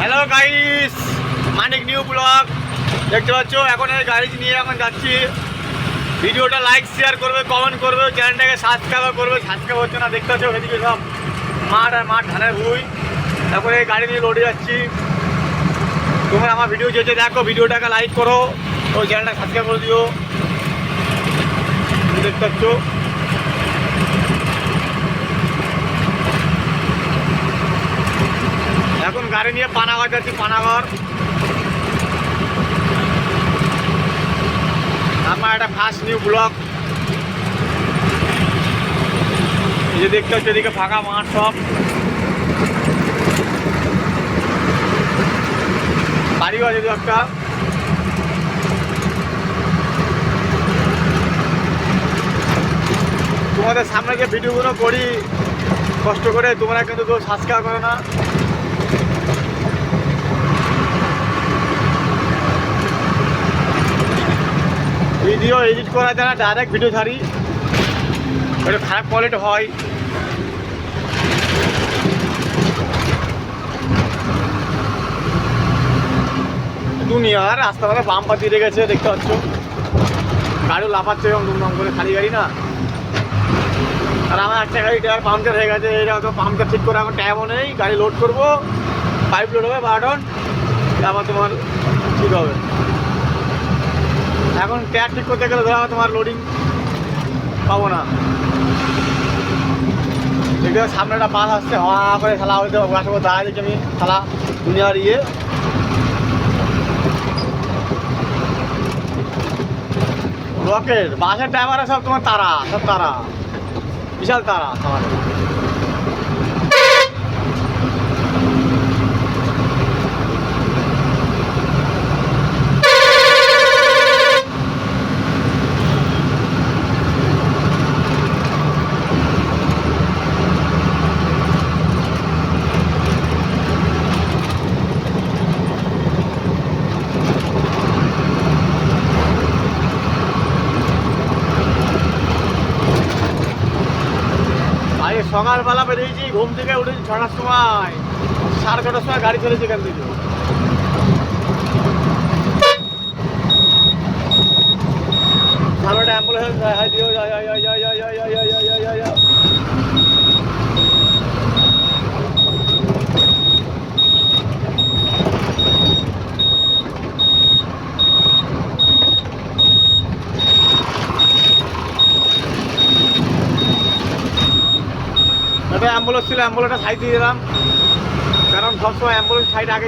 Hello guys, মানিক new blog দেখতে পাচ্ছ। এখন এই গাড়ি নিয়ে এখন যাচ্ছি। ভিডিওটা লাইক শেয়ার করবে, কমেন্ট করবে, চ্যানেলটাকে সাবস্ক্রাইব করবে। সাবস্ক্রাইব হচ্ছে না, দেখতে পাচ্ছ এদিকে সব মাঠ আর মাঠ ধানের ভুঁই। তারপরে এই গাড়ি নিয়ে লোডে যাচ্ছি। তোমরা আমার ভিডিও যেতে দেখো, ভিডিওটাকে লাইক করো, ওই চ্যানেলটা সাবস্ক্রাইব করে দিও। দেখতে পাচ্ছ এখন গাড়ি নিয়ে পানাগড় যাচ্ছি। পানাগড় আমার একটা ফার্স্ট নিউ ব্লগ। এই যে দেখতে হচ্ছে এদিকে ফাঁকা মাঠ সব, বাড়িও আছে দু একটা। তোমাদের সামনে যে ভিডিওগুলো করি কষ্ট করে, তোমরা কিন্তু কেউ সাবস্ক্রাইব করো না। ভিডিও এডিট করা যায় না, ডাইরেক্ট ভিডিও ছাড়ি, একটু খারাপ কোয়ালিটি হয়। দুনিয়ার রাস্তাঘাটে বাম পাতি রেখেছে, দেখতে পাচ্ছ গাড়িও লাফাচ্ছে এবং দুমদাম করে, খালি গাড়ি না। আর আমার একটা গাড়ি টায়ার পাম্পচার হয়ে গেছে, এটা তো পাম্পচার ঠিক করে এখন টাইমও নেই। গাড়ি লোড করবো, পাইপ লোড হবে 12 টন, তারপর তোমার ঠিক হবে। এখন টায়ার ঠিক করতে গেলে ধরো তোমার লোডিং পাবো না। দেখতে সামনে একটা বাস আসছে, হওয়া করে খেলা হইতে গাছ করে দাঁড়ায় দিচ্ছি আমি, খেলা দুনিয়ার ইয়ে। রকেট বাসের ড্রাইভারে সব তোমার তারা, সব তারা, বিশাল তারা আমার। সকালবেলা বেরিয়েছি, ঘুম থেকে উঠেছি 6টার সময়, 6:30টার সময় গাড়ি চলেছে এখান থেকে। সামনে অ্যাম্বুলেন্স একটা অ্যাম্বুলেন্স ছিল, অ্যাম্বুলেন্সটা সাইড দিয়ে দিলাম, কারণ সবসময় অ্যাম্বুলেন্স সাইড আগে